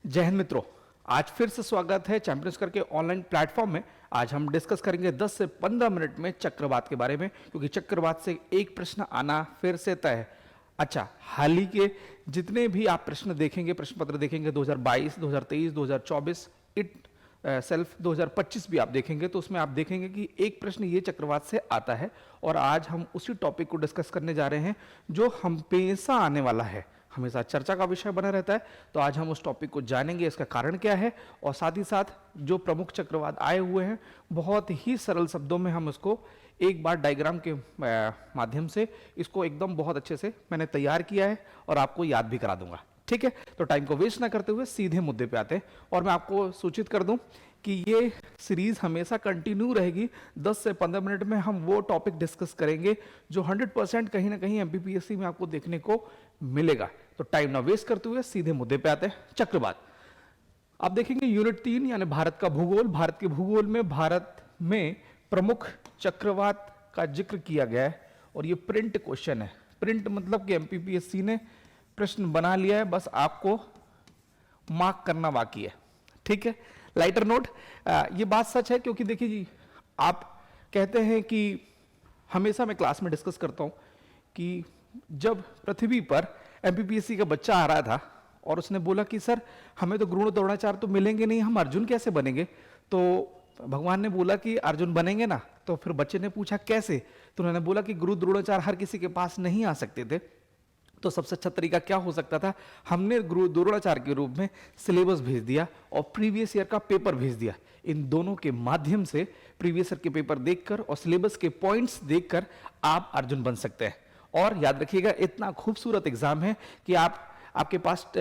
जय हिंद मित्रों, आज फिर से स्वागत है चैंपियंस करके ऑनलाइन प्लेटफॉर्म में। आज हम डिस्कस करेंगे 10 से 15 मिनट में चक्रवात के बारे में, क्योंकि चक्रवात से एक प्रश्न आना फिर से तय है। अच्छा, हाल ही के जितने भी आप प्रश्न देखेंगे, प्रश्न पत्र देखेंगे 2022, 2023, 2024, इट सेल्फ 2025 भी आप देखेंगे, तो उसमें आप देखेंगे कि एक प्रश्न ये चक्रवात से आता है। और आज हम उसी टॉपिक को डिस्कस करने जा रहे हैं जो हमेशा आने वाला है, हमेशा चर्चा का विषय बना रहता है। तो आज हम उस टॉपिक को जानेंगे, इसका कारण क्या है, और साथ ही साथ जो प्रमुख चक्रवात आए हुए हैं बहुत ही सरल शब्दों में हम उसको एक बार डायग्राम के माध्यम से इसको एकदम बहुत अच्छे से मैंने तैयार किया है और आपको याद भी करा दूंगा। ठीक है, तो टाइम को वेस्ट ना करते हुए सीधे मुद्दे पे आते हैं। और मैं आपको सूचित कर दूं कि ये सीरीज हमेशा कंटिन्यू रहेगी। 10 से 15 मिनट में हम वो टॉपिक डिस्कस करेंगे जो 100% कहीं ना कहीं एमपीपीएससी में आपको देखने को मिलेगा। तो टाइम ना वेस्ट करते हुए सीधे मुद्दे पे आते हैं। चक्रवात आप देखेंगे यूनिट 3 यानी भारत का भूगोल। भारत के भूगोल में भारत में प्रमुख चक्रवात का जिक्र किया गया है और ये प्रिंट क्वेश्चन है। प्रिंट मतलब कि एमपीपीएससी ने प्रश्न बना लिया है, बस आपको मार्क करना बाकी है। ठीक है, लाइटर नोट। ये बात सच है, क्योंकि देखिए जी, आप कहते हैं कि हमेशा मैं क्लास में डिस्कस करता हूं कि जब पृथ्वी पर एमपीपीएससी का बच्चा आ रहा था और उसने बोला कि सर हमें तो गुरु द्रोणाचार्य तो मिलेंगे नहीं, हम अर्जुन कैसे बनेंगे। तो भगवान ने बोला कि अर्जुन बनेंगे ना। तो फिर बच्चे ने पूछा कैसे, तो उन्होंने बोला कि गुरु द्रोणाचार्य हर किसी के पास नहीं आ सकते थे, तो सबसे अच्छा तरीका क्या हो सकता था, हमने गुरु द्रोणाचार्य के रूप में सिलेबस भेज दिया और प्रीवियस ईयर का पेपर भेज दिया। इन दोनों के माध्यम से प्रीवियस ईयर के पेपर देखकर और सिलेबस के पॉइंट्स देखकर आप अर्जुन बन सकते हैं। और याद रखिएगा, इतना खूबसूरत एग्जाम है कि आपके पास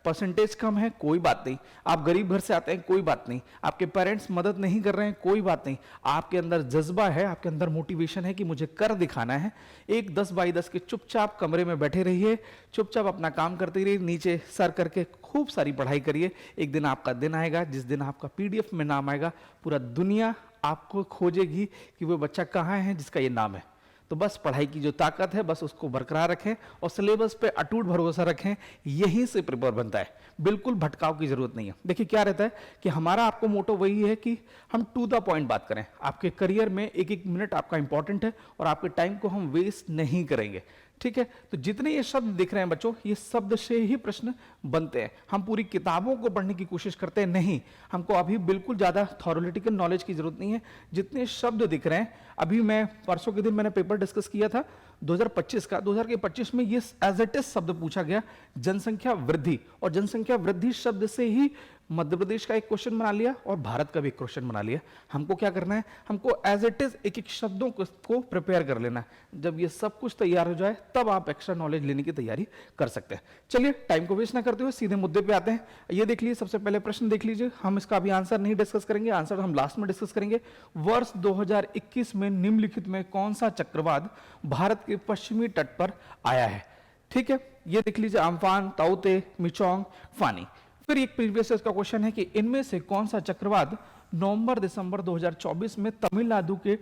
परसेंटेज कम है, कोई बात नहीं। आप गरीब घर से आते हैं, कोई बात नहीं। आपके पेरेंट्स मदद नहीं कर रहे हैं, कोई बात नहीं। आपके अंदर जज्बा है, आपके अंदर मोटिवेशन है कि मुझे कर दिखाना है। एक 10 बाई 10 के चुपचाप कमरे में बैठे रहिए, चुपचाप अपना काम करते रहिए, नीचे सर करके खूब सारी पढ़ाई करिए। एक दिन आपका दिन आएगा जिस दिन आपका पीडीएफ में नाम आएगा, पूरा दुनिया आपको खोजेगी कि वो बच्चा कहाँ है जिसका ये नाम है। तो बस पढ़ाई की जो ताकत है बस उसको बरकरार रखें और सिलेबस पे अटूट भरोसा रखें, यहीं से पेपर बनता है। बिल्कुल भटकाव की जरूरत नहीं है। देखिए क्या रहता है कि हमारा आपको मोटो वही है कि हम टू द पॉइंट बात करें। आपके करियर में एक एक मिनट आपका इंपॉर्टेंट है और आपके टाइम को हम वेस्ट नहीं करेंगे। ठीक है, तो जितने ये शब्द दिख रहे हैं बच्चों, ये शब्द से ही प्रश्न बनते हैं। हम पूरी किताबों को पढ़ने की कोशिश करते हैं नहीं, हमको अभी बिल्कुल ज्यादा थ्योरेटिकल नॉलेज की जरूरत नहीं है। जितने शब्द दिख रहे हैं, अभी मैं परसों के दिन मैंने पेपर डिस्कस किया था 2025 का। 2025 में ये एज इट इज शब्द पूछा गया, जनसंख्या वृद्धि। और जनसंख्या वृद्धि शब्द से ही मध्य प्रदेश का एक क्वेश्चन बना लिया और भारत का भी एक क्वेश्चन बना लिया। हमको क्या करना है, हमको एज इट इज एक एक शब्दों को प्रिपेयर कर लेना है। जब ये सब कुछ तैयार हो जाए तब आप एक्स्ट्रा नॉलेज लेने की तैयारी कर सकते हैं। चलिए टाइम को वेस्ट ना करते हुए सीधे मुद्दे पे आते हैं। ये देख लीजिए, सबसे पहले प्रश्न देख लीजिए। हम इसका अभी आंसर नहीं डिस्कस करेंगे, आंसर हम लास्ट में डिस्कस करेंगे। वर्ष 2021 में निम्नलिखित में कौन सा चक्रवात भारत के पश्चिमी तट पर आया है। ठीक है, ये देख लीजिए, अम्फान, ताउते, मिचोंग, फानी। फिर एक प्रीवियस का क्वेश्चन है कि इनमें से कौन सा चक्रवात नवंबर-दिसंबर 2024 में तमिलनाडु के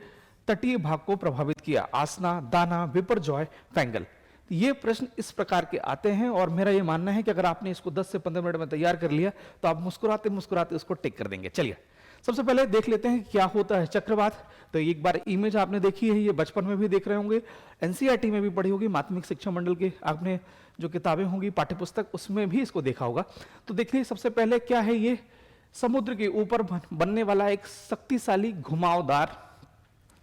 तटीय भाग को प्रभावित किया। आसना, दाना, विपरजॉय, फैंगल। ये प्रश्न इस प्रकार के आते हैं और मेरा ये मानना है कि अगर आपने इसको 10 से 15 मिनट में तैयार कर लिया तो आप मुस्कुराते मुस्कुराते उसको टिक कर देंगे। चलिए सबसे पहले देख लेते हैं क्या होता है चक्रवात। तो एक बार इमेज आपने देखी है, ये बचपन में भी देख रहे होंगे, एनसीईआरटी में भी पढ़ी होगी, माध्यमिक शिक्षा मंडल के आपने जो किताबें होंगी पाठ्यपुस्तक उसमें भी इसको देखा होगा। तो देखिए सबसे पहले क्या है, ये समुद्र के ऊपर बनने वाला एक शक्तिशाली घुमावदार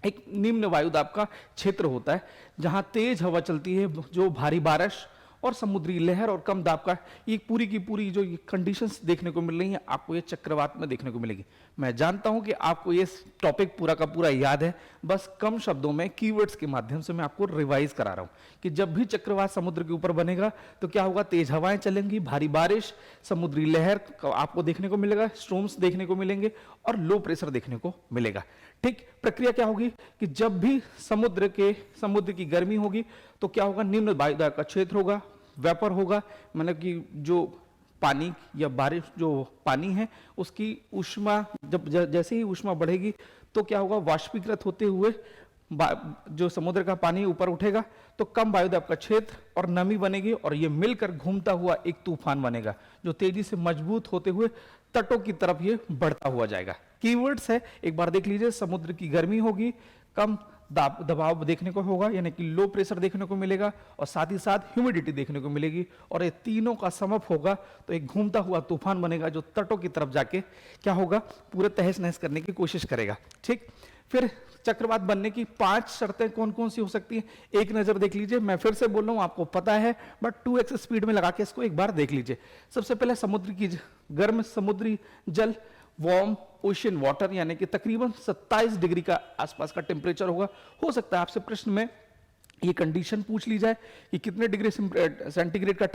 एक निम्न वायुदाब का क्षेत्र होता है, जहां तेज हवा चलती है, जो भारी बारिश और समुद्री लहर और कम दाब का ये पूरी की पूरी जो कंडीशंस देखने को मिल रही हैं, आपको ये चक्रवात में देखने को मिलेगी। मैं जानता हूं कि आपको ये टॉपिक पूरा का पूरा याद है, बस कम शब्दों में कीवर्ड्स के माध्यम से मैं आपको रिवाइज करा रहा हूं कि जब भी चक्रवात समुद्र के ऊपर बनेगा तो क्या होगा, तेज हवाएं चलेंगी, भारी बारिश, समुद्री लहर आपको देखने को मिलेगा, स्ट्रोम्स देखने को मिलेंगे और लो प्रेशर देखने को मिलेगा। ठीक, प्रक्रिया क्या होगी कि जब भी समुद्र की गर्मी होगी तो क्या होगा, निम्न वायुदाब का क्षेत्र होगा, वेपर होगा, मतलब कि जो पानी या बारिश जो पानी है उसकी ऊष्मा जैसे ही ऊष्मा बढ़ेगी तो क्या होगा, वाष्पीकृत होते हुए जो समुद्र का पानी ऊपर उठेगा तो कम वायुदाब का क्षेत्र और नमी बनेगी और ये मिलकर घूमता हुआ एक तूफान बनेगा जो तेजी से मजबूत होते हुए तटों की तरफ ये बढ़ता हुआ जाएगा। कीवर्ड्स है, एक बार देख लीजिए, समुद्र की गर्मी होगी, कम दबाव देखने को होगा यानी कि लो प्रेशर देखने को मिलेगा और साथ ही साथ ह्यूमिडिटी देखने को मिलेगी और ये तीनों का समप होगा तो एक घूमता हुआ तूफान बनेगा जो तटों की तरफ जाके क्या होगा, पूरे तहस नहस करने की कोशिश करेगा। ठीक, फिर चक्रवात बनने की 5 शर्तें कौन कौन सी हो सकती हैं, एक नजर देख लीजिए। मैं फिर से बोल रहा हूं, आपको पता है, बट 2x स्पीड में लगा के इसको एक बार देख लीजिए। सबसे पहले समुद्र की गर्म समुद्री जल, वार्म ओशियन वाटर, यानी कि तकरीबन 27 डिग्री का आसपास का टेम्परेचर होगा। हो सकता है आपसे प्रश्न में ये कंडीशन पूछ ली जाए कि कितने डिग्री सेंटीग्रेड का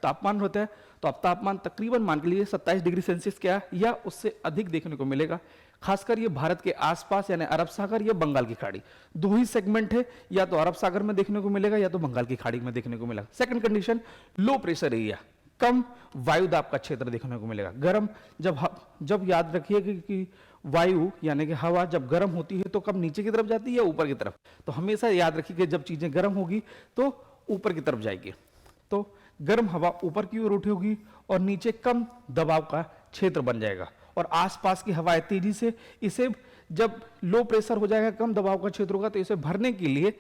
तापमान होता है, तो आप तापमान तकरीबन मान के लिए 27 डिग्री सेल्सियस क्या या उससे अधिक देखने को मिलेगा। खासकर ये भारत के आसपास यानी अरब सागर या बंगाल की खाड़ी, दो ही सेगमेंट है, या तो अरब सागर में देखने को मिलेगा या तो बंगाल की खाड़ी में देखने को मिलेगा। Second condition, low pressure area, कम वायुदाब का क्षेत्र देखने को मिलेगा। गर्म, जब याद रखिए कि वायु यानी कि हवा जब गर्म होती है तो कब नीचे की तरफ जाती है या ऊपर की तरफ, तो हमेशा याद रखिए कि जब चीजें गर्म होगी तो ऊपर की तरफ जाएगी, तो गर्म हवा ऊपर की ओर उठेगी और नीचे कम दबाव का क्षेत्र बन जाएगा और आसपास की हवाएं तेजी से, इसे जब लो प्रेशर हो जाएगा, कम दबाव का क्षेत्र होगा, तो इसे भरने के लिए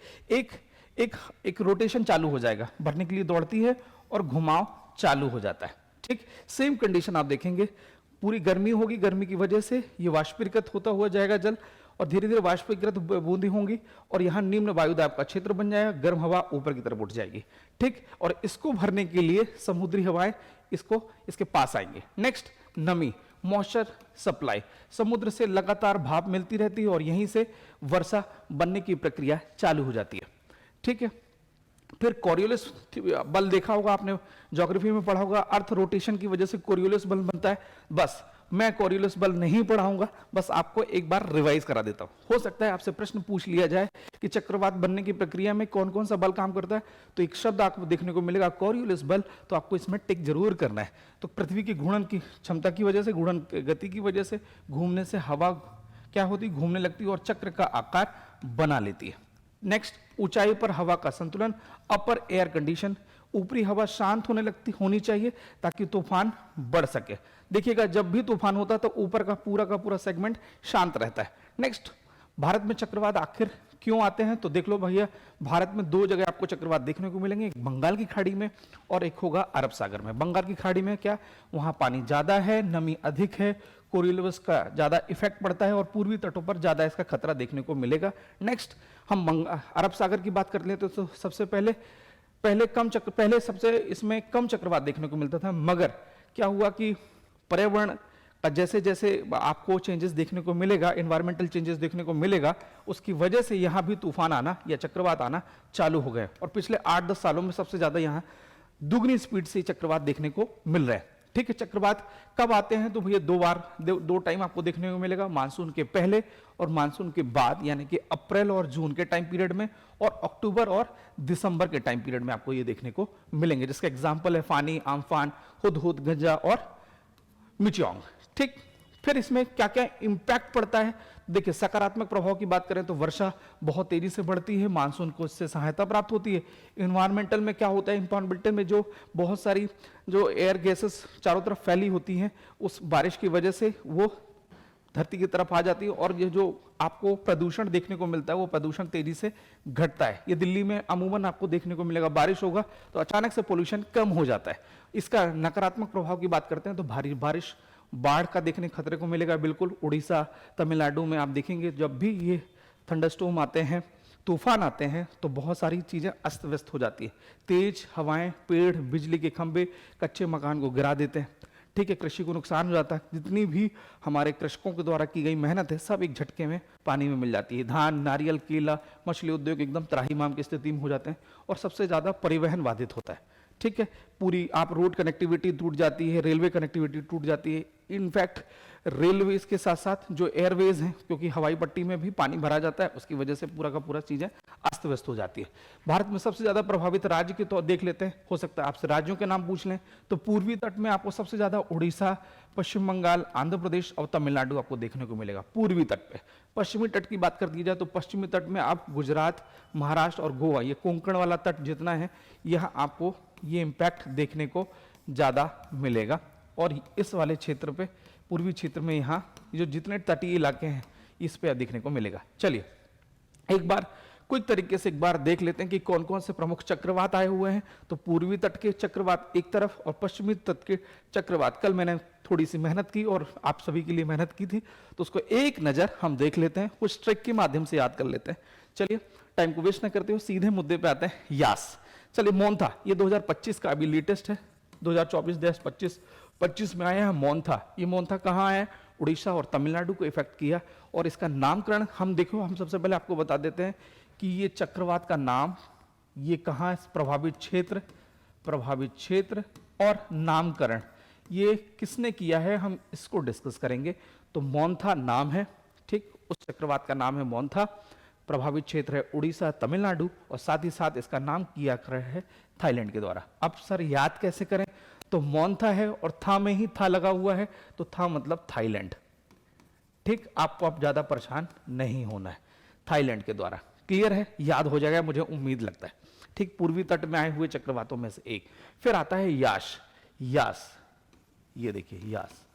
एक रोटेशन चालू हो जाएगा, भरने के लिए दौड़ती है और घुमाव चालू हो जाता है। ठीक, सेम कंडीशन आप देखेंगे, पूरी गर्मी होगी, गर्मी की वजह से ये वाष्पीकृत होता हुआ जाएगा जल और धीरे धीरे वाष्पीकृत बूंदी होंगी और यहां निम्न वायुदाब का क्षेत्र बन जाएगा, गर्म हवा ऊपर की तरफ उठ जाएगी। ठीक, और इसको भरने के लिए समुद्री हवाएं इसके पास आएंगे। नेक्स्ट, नमी, मॉइस्चर सप्लाई, समुद्र से लगातार भाप मिलती रहती है और यहीं से वर्षा बनने की प्रक्रिया चालू हो जाती है। ठीक है, फिर कोरियोलिस बल देखा होगा आपने, ज्योग्राफी में पढ़ा होगा, अर्थ रोटेशन की वजह से कोरियोलिस बल बनता है। बस मैं कोरियोलिस बल नहीं पढ़ाऊंगा, बस आपको एक बार रिवाइज करा देता हूं। हो सकता है आपसे प्रश्न पूछ लिया जाए कि चक्रवात बनने की प्रक्रिया में कौन कौन सा बल काम करता है, तो एक शब्द आपको देखने को मिलेगा कोरियोलिस बल, तो आपको इसमें टिक जरूर करना है। तो पृथ्वी की घूर्णन की क्षमता की वजह से, घूर्णन गति की वजह से घूमने से हवा क्या होती, घूमने लगती है और चक्र का आकार बना लेती है। नेक्स्ट, ऊंचाई पर हवा का संतुलन, अपर एयर कंडीशन, ऊपरी हवा शांत होनी चाहिए ताकि तूफान बढ़ सके। देखिएगा जब भी तूफान होता है तो ऊपर का पूरा सेगमेंट शांत रहता है। नेक्स्ट, भारत में चक्रवात आखिर क्यों आते हैं, तो देख लो भैया, भारत में 2 जगह आपको चक्रवात देखने को मिलेंगे, एक बंगाल की खाड़ी में और एक होगा अरब सागर में। बंगाल की खाड़ी में क्या, वहां पानी ज्यादा है, नमी अधिक है, कोरियोलिस का ज्यादा इफेक्ट पड़ता है और पूर्वी तटों पर ज्यादा इसका खतरा देखने को मिलेगा। नेक्स्ट, हम अरब सागर की बात कर लेते तो सबसे पहले सबसे इसमें कम चक्रवात देखने को मिलता था, मगर क्या हुआ कि पर्यावरण का जैसे जैसे आपको चेंजेस देखने को मिलेगा, एनवायरमेंटल चेंजेस देखने को मिलेगा, उसकी वजह से यहाँ भी तूफान आना या चक्रवात आना चालू हो गए और पिछले 8-10 सालों में सबसे ज्यादा यहाँ दुगनी स्पीड से चक्रवात देखने को मिल रहे हैं। ठीक है, चक्रवात कब आते हैं, तो भैया 2 टाइम आपको देखने को मिलेगा, मानसून के पहले और मानसून के बाद, यानी कि अप्रैल और जून के टाइम पीरियड में और अक्टूबर और दिसंबर के टाइम पीरियड में आपको ये देखने को मिलेंगे, जिसका एग्जाम्पल है फानी, आम्फान, हुदहुद, गंजा और मिचियोंग। ठीक, फिर इसमें क्या क्या इंपैक्ट पड़ता है, देखिए सकारात्मक प्रभाव की बात करें तो वर्षा बहुत तेजी से बढ़ती है, मानसून को इससे सहायता प्राप्त होती है। इन्वायरमेंटल में क्या होता है, इन्वायरमेंटल में जो बहुत सारी जो एयर गैसेस चारों तरफ फैली होती हैं, उस बारिश की वजह से वो धरती की तरफ आ जाती है और ये जो आपको प्रदूषण देखने को मिलता है वो प्रदूषण तेजी से घटता है। ये दिल्ली में अमूमन आपको देखने को मिलेगा, बारिश होगा तो अचानक से पोल्यूशन कम हो जाता है। इसका नकारात्मक प्रभाव की बात करते हैं तो भारी बारिश, बाढ़ का देखने खतरे को मिलेगा। बिल्कुल उड़ीसा, तमिलनाडु में आप देखेंगे जब भी ये थंडरस्टॉर्म आते हैं, तूफान आते हैं, तो बहुत सारी चीजें अस्त व्यस्त हो जाती है। तेज हवाएं, पेड़, बिजली के खंभे कच्चे मकान को गिरा देते हैं। ठीक है, कृषि को नुकसान हो जाता है, जितनी भी हमारे कृषकों के द्वारा की गई मेहनत है सब एक झटके में पानी में मिल जाती है। धान, नारियल, केला, मछली उद्योग एकदम त्राहिमाम की स्थिति में हो जाते हैं और सबसे ज्यादा परिवहन बाधित होता है। ठीक है, पूरी आप रोड कनेक्टिविटी टूट जाती है, रेलवे कनेक्टिविटी टूट जाती है। इनफैक्ट रेलवेज के साथ साथ जो एयरवेज हैं, क्योंकि हवाई पट्टी में भी पानी भरा जाता है, उसकी वजह से पूरा का पूरा चीजें अस्त व्यस्त हो जाती है। भारत में सबसे ज्यादा प्रभावित राज्य के तो देख लेते हैं, हो सकता है आपसे राज्यों के नाम पूछ लें, तो पूर्वी तट में आपको सबसे ज्यादा उड़ीसा, पश्चिम बंगाल, आंध्र प्रदेश और तमिलनाडु आपको देखने को मिलेगा पूर्वी तट पे। पश्चिमी तट की बात कर दी जाए तो पश्चिमी तट में आप गुजरात, महाराष्ट्र और गोवा, ये कोंकण वाला तट जितना है, यह आपको ये इम्पैक्ट देखने को ज्यादा मिलेगा। और इस वाले क्षेत्र पे, पूर्वी क्षेत्र में, यहाँ जो जितने तटीय इलाके हैं इस पे देखने को मिलेगा। चलिए एक बार क्विक तरीके से एक बार देख लेते हैं कि कौन कौन से प्रमुख चक्रवात आए हुए हैं। तो पूर्वी तट के चक्रवात एक तरफ और पश्चिमी तट के चक्रवात, कल मैंने थोड़ी सी मेहनत की और आप सभी के लिए मेहनत की थी, तो उसको एक नजर हम देख लेते हैं, कुछ ट्रिक के माध्यम से याद कर लेते हैं। चलिए टाइम को वेस्ट न करते हुए सीधे मुद्दे पे आते हैं। यास, चलिए मोन्था, ये 2025 का अभी लेटेस्ट है, 2024-25 में आया है मोन्था। ये मोन्था कहाँ आया है? उड़ीसा और तमिलनाडु को इफेक्ट किया। और इसका नामकरण हम देखो, हम सबसे पहले आपको बता देते हैं कि ये चक्रवात का नाम, ये कहाँ है, प्रभावित क्षेत्र और नामकरण ये किसने किया है, हम इसको डिस्कस करेंगे। तो मोन्था नाम है, ठीक, उस चक्रवात का नाम है मोन्था, प्रभावित क्षेत्र है उड़ीसा, तमिलनाडु, और साथ ही साथ इसका नाम किया गया है थाईलैंड के द्वारा। अब सर याद कैसे करें? तो मोन्था है और था में ही था लगा हुआ है, तो था मतलब थाईलैंड। ठीक, आपको अब ज्यादा परेशान नहीं होना है, थाईलैंड के द्वारा। क्लियर है, याद हो जाएगा मुझे उम्मीद लगता है। ठीक, पूर्वी तट में आए हुए चक्रवातों में से एक। फिर आता है यास, ये देखिए यास।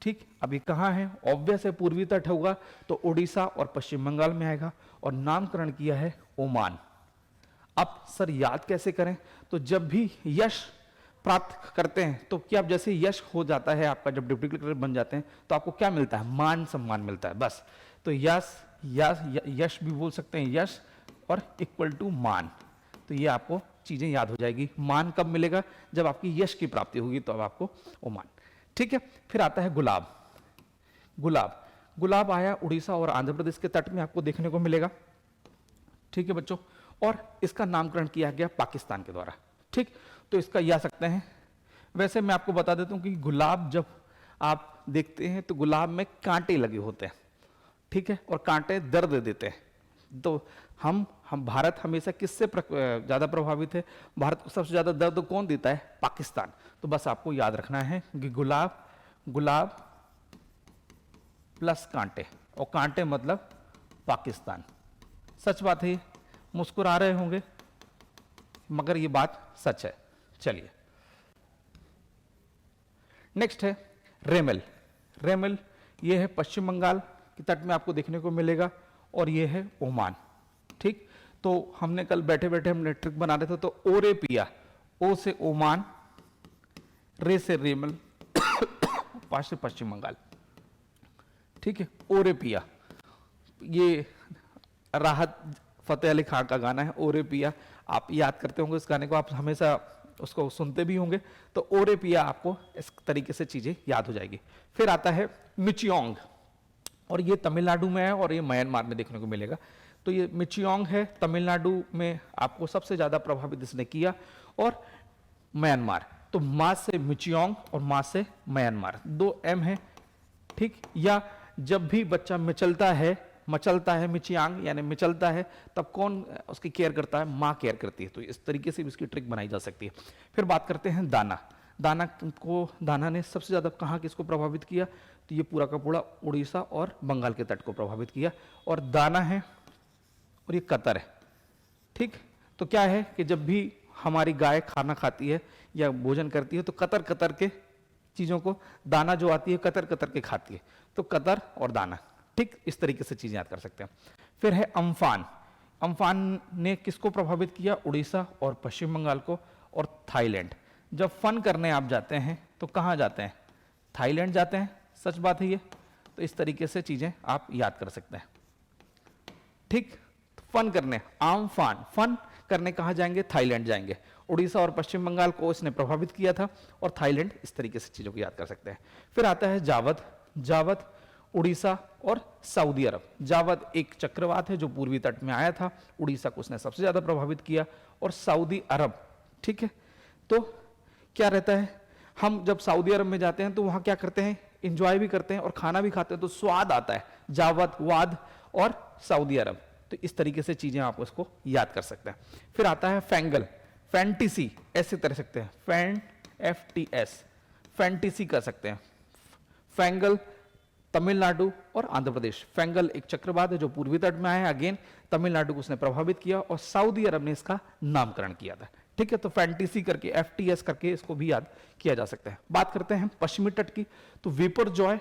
ठीक, अभी कहाँ है? ऑब्वियस है पूर्वी तट होगा तो उड़ीसा और पश्चिम बंगाल में आएगा, और नामकरण किया है ओमान। अब सर याद कैसे करें? तो जब भी यश प्राप्त करते हैं तो क्या, जैसे यश हो जाता है आपका, जब डिप्टी कलेक्टर बन जाते हैं तो आपको क्या मिलता है? मान सम्मान मिलता है, बस। तो यश भी बोल सकते हैं, यश और इक्वल टू मान। तो ये आपको चीजें याद हो जाएगी। मान कब मिलेगा? जब आपकी यश की प्राप्ति होगी, तो अब आपको ओमान। ठीक है, फिर आता है गुलाब आया उड़ीसा और आंध्र प्रदेश के तट में आपको देखने को मिलेगा। ठीक है बच्चों, और इसका नामकरण किया गया पाकिस्तान के द्वारा। ठीक, तो इसका या सकते हैं। वैसे मैं आपको बता देता हूं कि गुलाब जब आप देखते हैं तो गुलाब में कांटे लगे होते हैं, ठीक है, और कांटे दर्द देते हैं। तो हम भारत हमेशा किससे ज्यादा प्रभावित है? भारत को सबसे ज्यादा दर्द कौन देता है? पाकिस्तान। तो बस आपको याद रखना है कि गुलाब प्लस कांटे, और कांटे मतलब पाकिस्तान। सच बात है ये, मुस्कुरा रहे होंगे मगर ये बात सच है। चलिए नेक्स्ट है रेमल, ये है पश्चिम बंगाल के तट में आपको देखने को मिलेगा, और ये है ओमान। ठीक, तो हमने कल बैठे बैठे हमने ट्रिक बना रहे थे, तो ओरे पिया, ओ से ओमान, रे से रेमल, पास से पश्चिम बंगाल। ठीक है, ओरे पिया, ये राहत फतेह अली खान का गाना है ओरे पिया। आप याद करते होंगे इस गाने को, आप हमेशा उसको सुनते भी होंगे। तो ओरे पिया आपको इस तरीके से चीजें याद हो जाएगी। फिर आता है मिचियोंग, और ये तमिलनाडु में है और ये म्यांमार में देखने को मिलेगा। तो ये मिचियोंग है, तमिलनाडु में आपको सबसे ज्यादा प्रभावित इसने किया, और म्यांमार। तो मा से मिचियोंग और मा से म्यांमार, 2 M है। ठीक, या जब भी बच्चा मचलता है मिचियांग यानी मिचलता है, तब कौन उसकी केयर करता है? माँ केयर करती है। तो इस तरीके से भी इसकी ट्रिक बनाई जा सकती है। फिर बात करते हैं दाना ने सबसे ज्यादा कहाँ किसको प्रभावित किया? तो ये पूरा का पूरा उड़ीसा और बंगाल के तट को प्रभावित किया। और दाना है और ये कतर है। ठीक, तो क्या है कि जब भी हमारी गाय खाना खाती है या भोजन करती है तो कतर कतर के चीजों को, दाना जो आती है कतर कतर के खाती है, तो कतर और दाना। ठीक, इस तरीके से चीजें याद कर सकते हैं। फिर है अम्फान ने किसको प्रभावित किया? उड़ीसा और पश्चिम बंगाल को और थाईलैंड। जब फन करने आप जाते हैं तो कहाँ जाते हैं? थाईलैंड जाते हैं। सच बात है ये। तो इस तरीके से चीजें आप याद कर सकते हैं। ठीक, फन करने फन करने कहाँ जाएंगे? थाईलैंड जाएंगे। उड़ीसा और पश्चिम बंगाल को इसने प्रभावित किया था, और थाईलैंड। इस तरीके से चीजों को याद कर सकते हैं। फिर आता है जावद उड़ीसा और सऊदी अरब। जावद एक चक्रवात है जो पूर्वी तट में आया था, उड़ीसा को उसने सबसे ज्यादा प्रभावित किया, और सऊदी अरब। ठीक है, तो क्या रहता है, हम जब सऊदी अरब में जाते हैं तो वहां क्या करते हैं, इंजॉय भी करते हैं और खाना भी खाते हैं, तो स्वाद आता है, जावत, वाद और सऊदी अरब। तो इस तरीके से चीजें आप उसको याद कर सकते हैं। फिर आता है फैंगल, फैंटिसी ऐसे कर सकते हैं, FTS, फैंटिसी कर सकते हैं। फैंगल तमिलनाडु और आंध्र प्रदेश। फैंगल एक चक्रवात है जो पूर्वी तट में आया, अगेन तमिलनाडु को उसने प्रभावित किया और सऊदी अरब ने इसका नामकरण किया था। ठीक है, तो फैंटिसी करके FTS करके इसको भी याद किया जा सकता है। बात करते हैं पश्चिमी तट की, तो विपरजॉय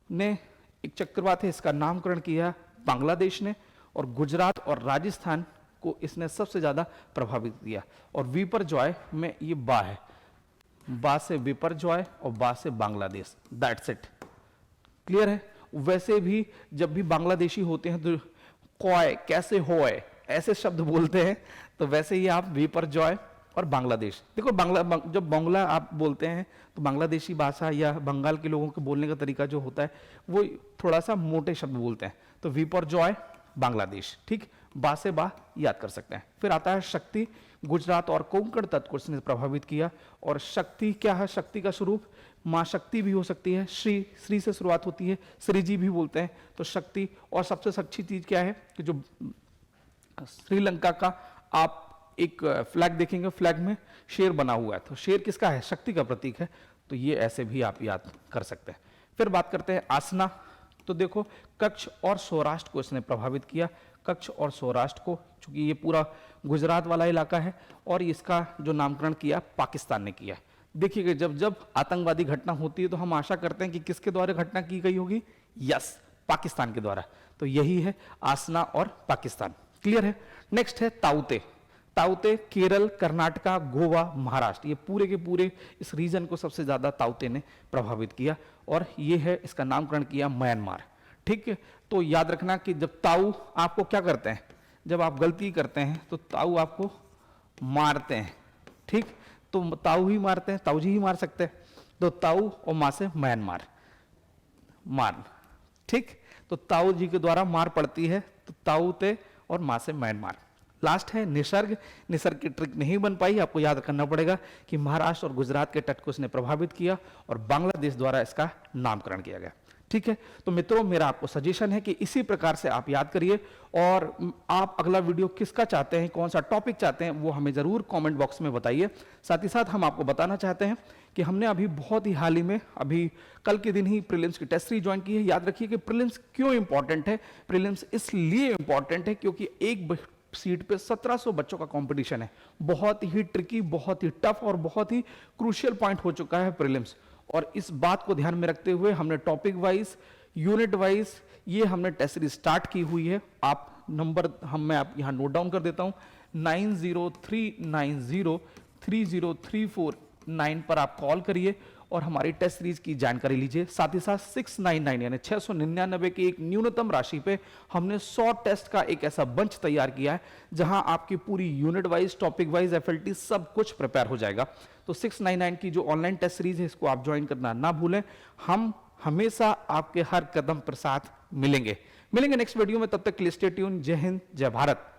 ने एक चक्रवात है, इसका नामकरण किया बांग्लादेश ने, और गुजरात और राजस्थान को इसने सबसे ज्यादा प्रभावित किया। और विपरजॉय में ये बा है, बा से विपरजॉय और बा से बांग्लादेश, दैट्स इट। क्लियर है। वैसे भी जब भी बांग्लादेशी होते हैं तो कॉय कैसे होए ऐसे शब्द बोलते हैं, तो वैसे ही आप विपरजॉय और बांग्लादेश देखो, जब बांग्ला आप बोलते हैं तो बांग्लादेशी भाषा या बंगाल के लोगों के बोलने का तरीका जो होता है वो थोड़ा सा मोटे शब्द बोलते हैं, तो विपरजॉय बांग्लादेश। ठीक, बा से बा याद कर सकते हैं। फिर आता है शक्ति, गुजरात और कोंकण तट को इसने प्रभावित किया। और शक्ति क्या है, शक्ति का स्वरूप मां शक्ति भी हो सकती है, श्री से शुरुआत होती है, श्री जी भी बोलते हैं, तो शक्ति। और सबसे अच्छी चीज क्या है कि जो श्रीलंका का आप एक फ्लैग देखेंगे, फ्लैग में शेर बना हुआ है, तो शेर किसका है, शक्ति का प्रतीक है, तो ये ऐसे भी आप याद कर सकते हैं। फिर बात करते हैं आसना, तो देखो कच्छ और सौराष्ट्र को इसने प्रभावित किया, कच्छ और सौराष्ट्र को, चूंकि ये पूरा गुजरात वाला इलाका है, और इसका जो नामकरण किया पाकिस्तान ने किया। देखिएगा जब जब आतंकवादी घटना होती है तो हम आशा करते हैं कि किसके द्वारा घटना की गई होगी, यस, पाकिस्तान के द्वारा, तो यही है आसना और पाकिस्तान। क्लियर है। नेक्स्ट है ताउते, ताउते केरल, कर्नाटका, गोवा, महाराष्ट्र, ये पूरे के पूरे इस रीजन को सबसे ज्यादा ताउते ने प्रभावित किया, और ये है इसका नामकरण किया म्यांमार। ठीक है, तो याद रखना कि जब ताऊ आपको क्या करते हैं, जब आप गलती करते हैं तो ताऊ आपको मारते हैं। ठीक, तो ताऊ ही मारते हैं, ताऊ जी ही मार सकते हैं, तो ताऊ और मां से म्यांमार, मार। ठीक, तो ताऊ जी के द्वारा मार पड़ती है, तो ताऊते और मां से म्यांमार। लास्ट है निसर्ग, निसर्ग की ट्रिक नहीं बन पाई, आपको याद करना पड़ेगा कि महाराष्ट्र और गुजरात के तट को इसने प्रभावित किया और बांग्लादेश द्वारा इसका नामकरण किया गया। ठीक है, तो मित्रों मेरा आपको सजेशन है कि इसी प्रकार से आप याद करिए, और आप अगला वीडियो किसका चाहते हैं, कौन सा टॉपिक चाहते हैं, वो हमें जरूर कमेंट बॉक्स में बताइए। साथ ही साथ हम आपको बताना चाहते हैं कि हमने अभी बहुत ही हाल ही में, अभी कल के दिन ही प्रीलिम्स की टेस्ट सीरीज ज्वाइन की है। याद रखिए कि प्रीलिम्स क्यों इंपॉर्टेंट है, प्रीलिम्स इसलिए इंपॉर्टेंट है क्योंकि एक सीट पे 1700 बच्चों का कंपटीशन है, बहुत ही ट्रिकी, बहुत ही टफ और बहुत ही क्रूशियल पॉइंट हो चुका है प्रीलिम्स। और इस बात को ध्यान में रखते हुए हमने टॉपिक वाइज, यूनिट वाइज ये हमने टेस्ट सीरीज स्टार्ट की हुई है। आप नंबर मैं आप यहां नोट डाउन कर देता हूं, 9039030349 पर आप कॉल करिए और हमारी टेस्ट सीरीज की जानकारी लीजिए। साथ ही साथ 699 यानी 699 की एक न्यूनतम राशि पे हमने 100 टेस्ट का एक ऐसा बंच तैयार किया है जहां आपकी पूरी unit wise, topic wise, FLT सब कुछ प्रिपेयर हो जाएगा। तो 699 की जो ऑनलाइन टेस्ट सीरीज है इसको आप ज्वाइन करना ना भूलें। हम हमेशा आपके हर कदम पर साथ मिलेंगे नेक्स्ट वीडियो में। तब तक के लिए स्टे ट्यून। जय हिंद, जय भारत।